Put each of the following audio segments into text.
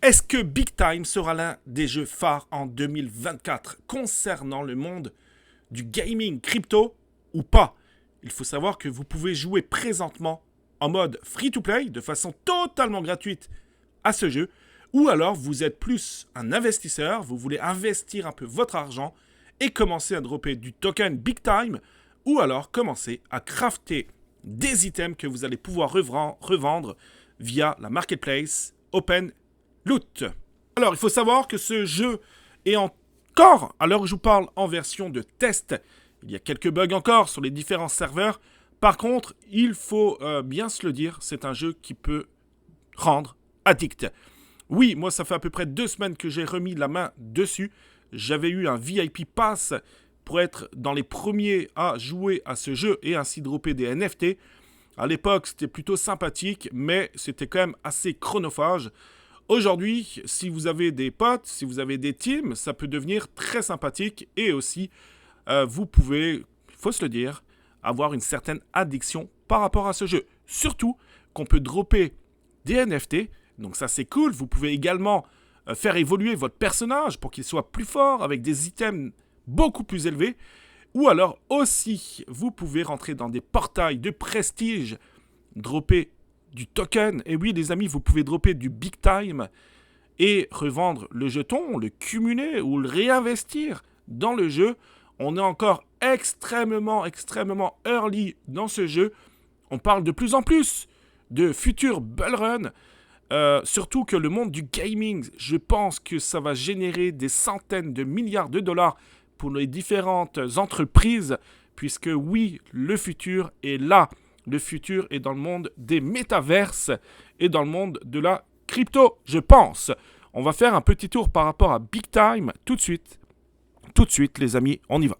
Est-ce que Big Time sera l'un des jeux phares en 2024 concernant le monde du gaming crypto ou pas? Il faut savoir que vous pouvez jouer présentement en mode free-to-play de façon totalement gratuite à ce jeu, ou alors vous êtes plus un investisseur, vous voulez investir un peu votre argent et commencer à dropper du token Big Time, ou alors commencer à crafter des items que vous allez pouvoir revendre via la marketplace Open Loot. Alors, il faut savoir que ce jeu est encore, à l'heure où je vous parle, en version de test. Il y a quelques bugs encore sur les différents serveurs. Par contre, il faut bien se le dire, c'est un jeu qui peut rendre addict. Oui, moi, ça fait à peu près 2 semaines que j'ai remis la main dessus. J'avais eu un VIP Pass pour être dans les premiers à jouer à ce jeu et ainsi dropper des NFT. À l'époque, c'était plutôt sympathique, mais c'était quand même assez chronophage. Aujourd'hui, si vous avez des potes, si vous avez des teams, ça peut devenir très sympathique et aussi, vous pouvez, il faut se le dire, avoir une certaine addiction par rapport à ce jeu. Surtout qu'on peut dropper des NFT, donc ça c'est cool. Vous pouvez également faire évoluer votre personnage pour qu'il soit plus fort avec des items beaucoup plus élevés. Ou alors aussi, vous pouvez rentrer dans des portails de prestige, dropper du token. Et oui, les amis, vous pouvez dropper du Big Time et revendre le jeton, le cumuler ou le réinvestir dans le jeu. On est encore extrêmement early dans ce jeu. On parle de plus en plus de futurs bull run. Surtout que le monde du gaming, je pense que ça va générer des centaines de milliards de dollars pour les différentes entreprises, puisque oui, le futur est là. Le futur est dans le monde des métaverses et dans le monde de la crypto, je pense. On va faire un petit tour par rapport à Big Time tout de suite. Tout de suite, les amis, on y va.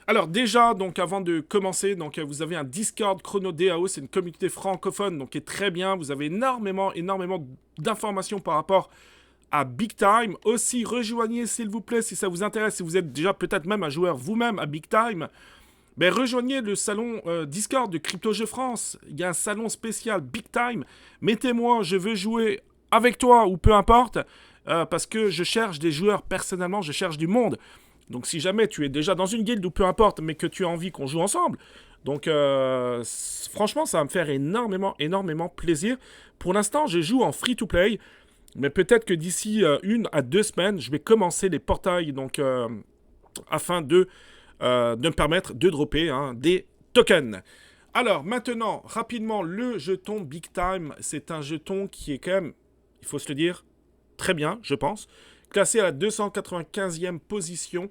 Alors déjà, donc avant de commencer, donc vous avez un Discord Chrono DAO, c'est une communauté francophone, donc qui est très bien. Vous avez énormément d'informations par rapport à Big Time. Aussi, rejoignez s'il vous plaît si ça vous intéresse, si vous êtes déjà peut-être même un joueur vous-même à Big Time. Ben, rejoignez le salon Discord de Crypto Jeux France. Il y a un salon spécial Big Time. Mettez-moi, je veux jouer avec toi ou peu importe, parce que je cherche des joueurs personnellement, je cherche du monde. Donc si jamais tu es déjà dans une guilde ou peu importe, mais que tu as envie qu'on joue ensemble, donc franchement ça va me faire énormément plaisir. Pour l'instant je joue en free-to-play, mais peut-être que d'ici 1 à 2 semaines, je vais commencer les portails donc, afin de me permettre de dropper des tokens. Alors maintenant, rapidement, le jeton Big Time, c'est un jeton qui est quand même, il faut se le dire, très bien, je pense. Classé à la 295e position.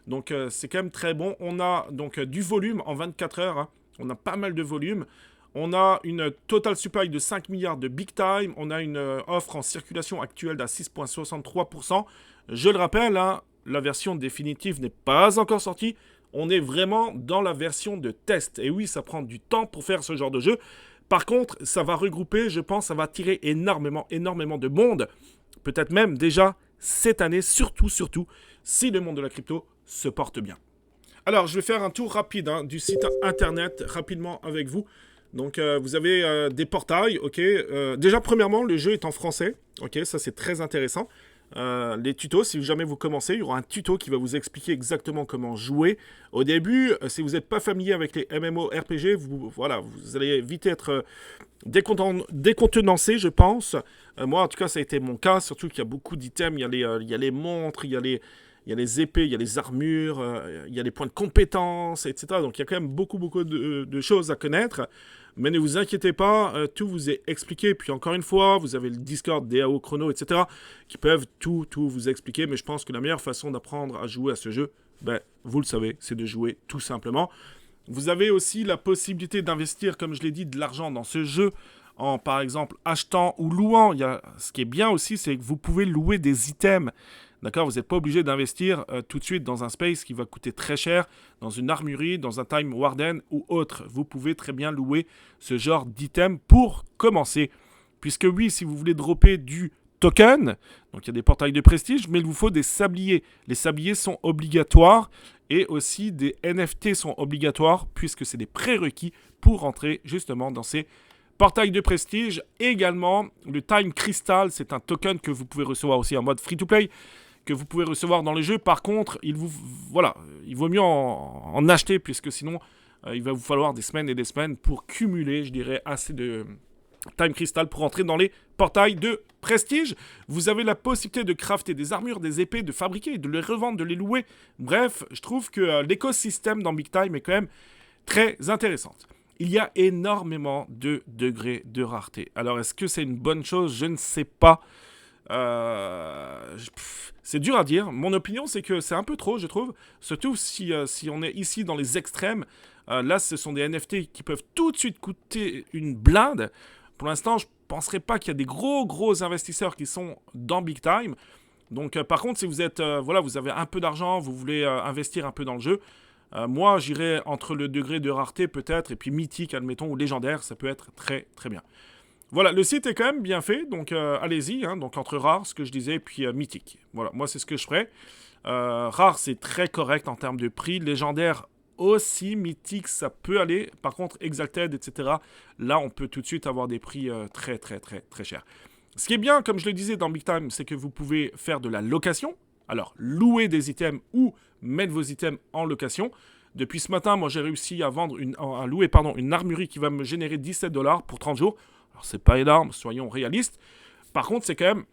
Donc c'est quand même très bon. On a donc du volume en 24 heures. On a pas mal de volume. On a une total supply de 5 milliards de Big Time. On a une offre en circulation actuelle d'à 6,63%. Je le rappelle, la version définitive n'est pas encore sortie. On est vraiment dans la version de test. Et oui, ça prend du temps pour faire ce genre de jeu. Par contre, ça va regrouper, je pense, ça va attirer énormément de monde. Peut-être même déjà cette année, surtout, si le monde de la crypto se porte bien. Alors, je vais faire un tour rapide du site internet, rapidement avec vous. Donc, vous avez des portails, ok. Déjà, premièrement, le jeu est en français, ok, ça c'est très intéressant. Les tutos, si jamais vous commencez, il y aura un tuto qui va vous expliquer exactement comment jouer. Au début, si vous n'êtes pas familier avec les MMORPG, vous allez vite être décontenancé, je pense. Moi, en tout cas, ça a été mon cas, surtout qu'il y a beaucoup d'items. Il y a les montres, il y a les épées, il y a les armures, il y a les points de compétence, etc. Donc, il y a quand même beaucoup de choses à connaître. Mais ne vous inquiétez pas, tout vous est expliqué. Puis encore une fois, vous avez le Discord, DAO, Chrono, etc. qui peuvent tout vous expliquer. Mais je pense que la meilleure façon d'apprendre à jouer à ce jeu, vous le savez, c'est de jouer tout simplement. Vous avez aussi la possibilité d'investir, comme je l'ai dit, de l'argent dans ce jeu en, par exemple, achetant ou louant. Ce qui est bien aussi, c'est que vous pouvez louer des items. D'accord, vous n'êtes pas obligé d'investir tout de suite dans un space qui va coûter très cher, dans une armurerie, dans un time warden ou autre. Vous pouvez très bien louer ce genre d'item pour commencer. Puisque oui, si vous voulez dropper du token, donc il y a des portails de prestige, mais il vous faut des sabliers. Les sabliers sont obligatoires et aussi des NFT sont obligatoires puisque c'est des prérequis pour rentrer justement dans ces Portail de prestige, également le Time Crystal, c'est un token que vous pouvez recevoir aussi en mode free-to-play, que vous pouvez recevoir dans le jeu. Par contre, il vaut mieux en acheter, puisque sinon, il va vous falloir des semaines et des semaines pour cumuler, je dirais, assez de Time Crystal pour entrer dans les portails de prestige. Vous avez la possibilité de crafter des armures, des épées, de fabriquer, de les revendre, de les louer. Bref, je trouve que l'écosystème dans Big Time est quand même très intéressant. Il y a énormément de degrés de rareté. Alors, est-ce que c'est une bonne chose? Je ne sais pas. C'est dur à dire. Mon opinion, c'est que c'est un peu trop, je trouve. Surtout si on est ici dans les extrêmes. Là, ce sont des NFT qui peuvent tout de suite coûter une blinde. Pour l'instant, je ne penserais pas qu'il y a des gros investisseurs qui sont dans Big Time. Donc, par contre, si vous êtes, vous avez un peu d'argent, vous voulez investir un peu dans le jeu, moi, j'irais entre le degré de rareté peut-être, et puis mythique, admettons, ou légendaire, ça peut être très très bien. Voilà, le site est quand même bien fait, donc allez-y, hein, donc entre rare, ce que je disais, et puis mythique. Voilà, moi c'est ce que je ferais. Rare, c'est très correct en termes de prix. Légendaire aussi, mythique, ça peut aller. Par contre, Exalted, etc., là, on peut tout de suite avoir des prix très chers. Ce qui est bien, comme je le disais dans Big Time, c'est que vous pouvez faire de la location. Alors, louer des items ou mettre vos items en location. Depuis ce matin, moi, j'ai réussi à louer une armurerie qui va me générer $17 pour 30 jours. Alors, c'est pas énorme, soyons réalistes. Par contre, c'est quand même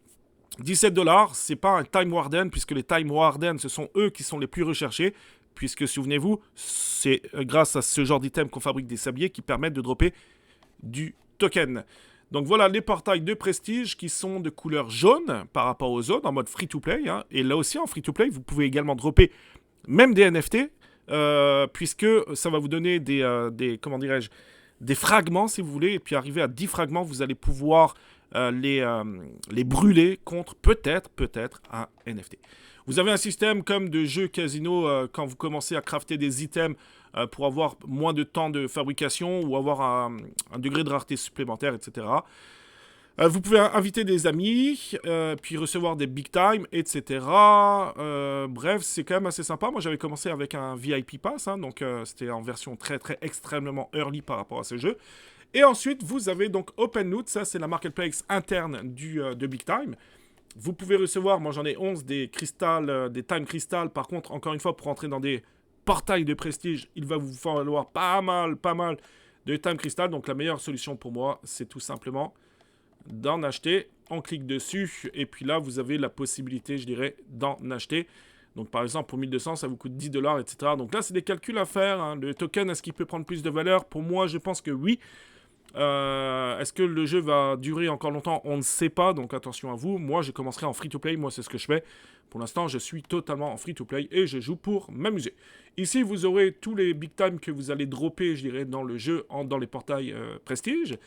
$17. C'est pas un Time Warden, puisque les Time Warden, ce sont eux qui sont les plus recherchés. Puisque, souvenez-vous, c'est grâce à ce genre d'item qu'on fabrique des sabliers qui permettent de dropper du token. Donc voilà les portails de prestige qui sont de couleur jaune par rapport aux autres en mode free-to-play. Hein. Et là aussi en free-to-play, vous pouvez également dropper même des NFT puisque ça va vous donner des fragments si vous voulez. Et puis arrivé à 10 fragments, vous allez pouvoir les brûler contre peut-être un NFT. Vous avez un système comme de jeu casino quand vous commencez à crafter des items pour avoir moins de temps de fabrication ou avoir un degré de rareté supplémentaire, etc. Vous pouvez inviter des amis, puis recevoir des big time, etc. Bref, c'est quand même assez sympa. Moi, j'avais commencé avec un VIP Pass, hein, donc c'était en version très extrêmement early par rapport à ce jeu. Et ensuite, vous avez donc OpenLoot, ça c'est la marketplace interne de Big Time. Vous pouvez recevoir, moi j'en ai 11, des Time Crystal. Par contre, encore une fois, pour entrer dans des portails de prestige, il va vous falloir pas mal de Time Crystal. Donc la meilleure solution pour moi, c'est tout simplement d'en acheter. On clique dessus et puis là, vous avez la possibilité, je dirais, d'en acheter. Donc par exemple, pour 1200, ça vous coûte $10, etc. Donc là, c'est des calculs à faire. Hein. Le token, est-ce qu'il peut prendre plus de valeur? Pour moi, je pense que oui. Est-ce que le jeu va durer encore longtemps? On ne sait pas, donc attention à vous. Moi, je commencerai en free-to-play, moi c'est ce que je fais. Pour l'instant, je suis totalement en free-to-play et je joue pour m'amuser. Ici, vous aurez tous les big time que vous allez dropper, je dirais, dans le jeu, dans les portails prestige.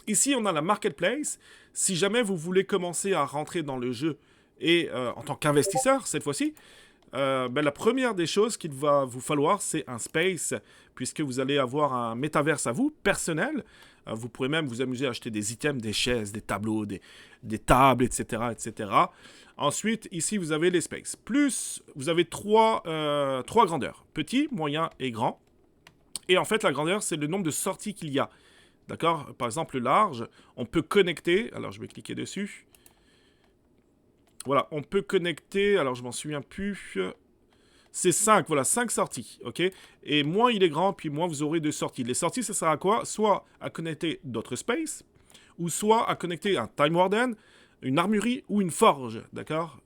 Ici, on a la marketplace. Si jamais vous voulez commencer à rentrer dans le jeu et en tant qu'investisseur, cette fois-ci, la première des choses qu'il va vous falloir, c'est un space, puisque vous allez avoir un métaverse à vous, personnel. Vous pourrez même vous amuser à acheter des items, des chaises, des tableaux, des tables, etc. Ensuite, ici, vous avez les spaces. Plus, vous avez trois grandeurs, petit, moyen et grand. Et en fait, la grandeur, c'est le nombre de sorties qu'il y a. D'accord? Par exemple, le large, on peut connecter. Alors, je vais cliquer dessus. Voilà, on peut connecter, alors je m'en souviens plus, c'est 5, voilà, 5 sorties, ok? Et moins il est grand, puis moins vous aurez de sorties. Les sorties, ça sert à quoi? Soit à connecter d'autres spaces, ou soit à connecter un Time Warden, une armurerie ou une forge, d'accord?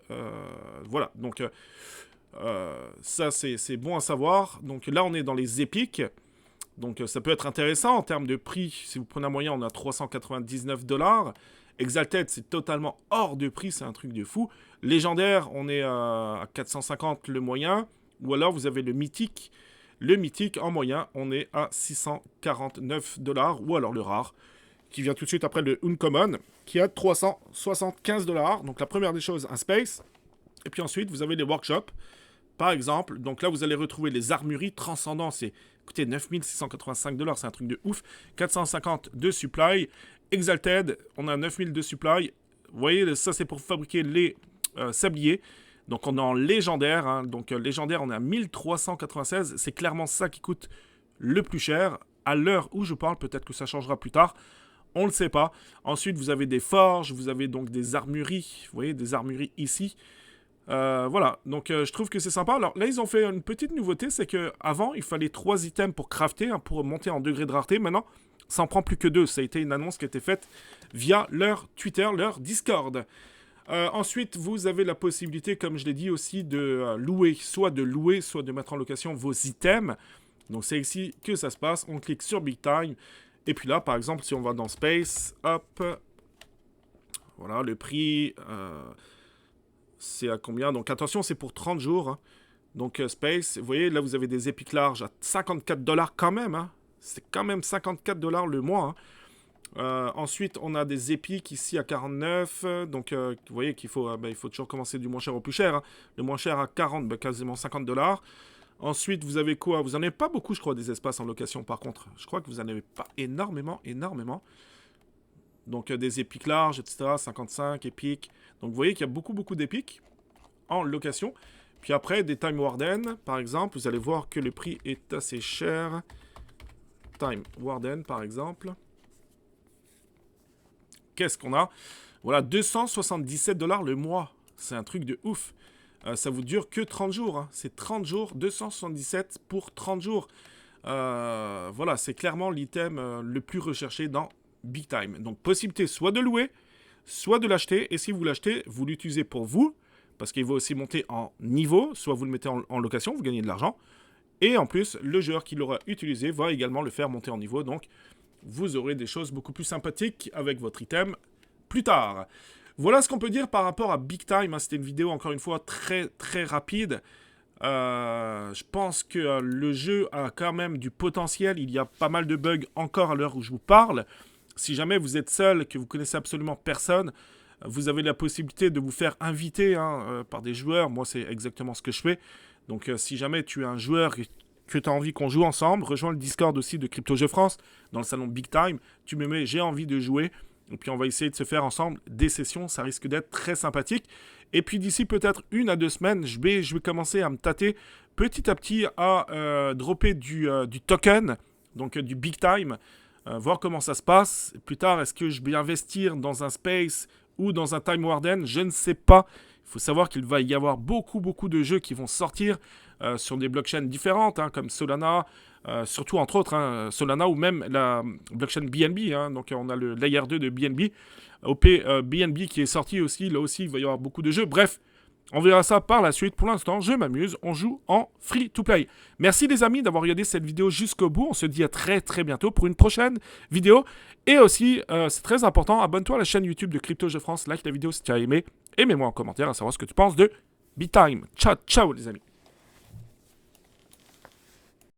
Voilà, donc ça c'est bon à savoir. Donc là, on est dans les épiques. Donc ça peut être intéressant en termes de prix. Si vous prenez un moyen, on a $399. Exalted, c'est totalement hors de prix, c'est un truc de fou. Légendaire, on est à 450 le moyen. Ou alors vous avez le mythique. Le mythique, en moyen, on est à $649. Ou alors le rare, qui vient tout de suite après le Uncommon, qui est à $375. Donc la première des choses, un space. Et puis ensuite, vous avez les workshops. Par exemple, donc là, vous allez retrouver les armureries transcendantes. C'est, écoutez, $9 685, c'est un truc de ouf. 450 de supply. Exalted, on a 9000 de supply. Vous voyez, ça, c'est pour fabriquer les sabliers. Donc, on est en légendaire. Hein. Donc, légendaire, on est à 1396. C'est clairement ça qui coûte le plus cher. À l'heure où je parle, peut-être que ça changera plus tard. On ne le sait pas. Ensuite, vous avez des forges, vous avez donc des armureries. Vous voyez, des armureries ici. Voilà, donc je trouve que c'est sympa. Alors là, ils ont fait une petite nouveauté, c'est qu'avant, il fallait 3 items pour crafter, hein, pour monter en degré de rareté. Maintenant, ça en prend plus que 2. Ça a été une annonce qui a été faite via leur Twitter, leur Discord. Ensuite, vous avez la possibilité, comme je l'ai dit aussi, de louer, soit de mettre en location vos items. Donc c'est ici que ça se passe. On clique sur Big Time. Et puis là, par exemple, si on va dans Space, hop, voilà, le prix, c'est à combien? Donc attention, c'est pour 30 jours. Hein. Donc Space, vous voyez, là vous avez des épiques larges à 54$ quand même. Hein. C'est quand même 54$ le mois. Hein. Ensuite, on a des épiques ici à 49. Donc vous voyez qu'il faut, il faut toujours commencer du moins cher au plus cher. Hein. Le moins cher à 40, quasiment 50$. Ensuite, vous avez quoi? Vous n'en avez pas beaucoup, je crois, des espaces en location, par contre. Je crois que vous n'en avez pas énormément. Donc, des épiques larges, etc. 55 épiques. Donc, vous voyez qu'il y a beaucoup d'épiques en location. Puis après, des Time Warden, par exemple. Vous allez voir que le prix est assez cher. Time Warden, par exemple. Qu'est-ce qu'on a? Voilà, 277$ le mois. C'est un truc de ouf. Ça vous dure que 30 jours. Hein. C'est 30 jours, 277 pour 30 jours. Voilà, c'est clairement l'item le plus recherché dans Big Time. Donc, possibilité soit de louer, soit de l'acheter. Et si vous l'achetez, vous l'utilisez pour vous, parce qu'il va aussi monter en niveau. Soit vous le mettez en location, vous gagnez de l'argent. Et en plus, le joueur qui l'aura utilisé va également le faire monter en niveau. Donc, vous aurez des choses beaucoup plus sympathiques avec votre item plus tard. Voilà ce qu'on peut dire par rapport à Big Time. C'était une vidéo, encore une fois, très rapide. Je pense que le jeu a quand même du potentiel. Il y a pas mal de bugs encore à l'heure où je vous parle. Si jamais vous êtes seul, que vous connaissez absolument personne, vous avez la possibilité de vous faire inviter par des joueurs. Moi, c'est exactement ce que je fais. Donc, si jamais tu es un joueur que tu as envie qu'on joue ensemble, rejoins le Discord aussi de Crypto Jeux France, dans le salon Big Time. Tu me mets « j'ai envie de jouer ». Et puis, on va essayer de se faire ensemble des sessions. Ça risque d'être très sympathique. Et puis, d'ici peut-être 1 à 2 semaines, je vais commencer à me tâter petit à petit à dropper du token, donc du Big Time, voir comment ça se passe. Plus tard, est-ce que je vais investir dans un Space ou dans un Time Warden? Je ne sais pas. Il faut savoir qu'il va y avoir beaucoup de jeux qui vont sortir sur des blockchains différentes, comme Solana, surtout entre autres, Solana ou même la blockchain BNB. Donc on a le Layer 2 de BNB, OP BNB qui est sorti aussi. Là aussi, il va y avoir beaucoup de jeux. Bref, on verra ça par la suite. Pour l'instant, je m'amuse. On joue en free-to-play. Merci les amis d'avoir regardé cette vidéo jusqu'au bout. On se dit à très bientôt pour une prochaine vidéo. Et aussi, c'est très important, abonne-toi à la chaîne YouTube de Crypto Jeux France. Like la vidéo si tu as aimé. Et mets-moi en commentaire à savoir ce que tu penses de Big Time. Ciao les amis.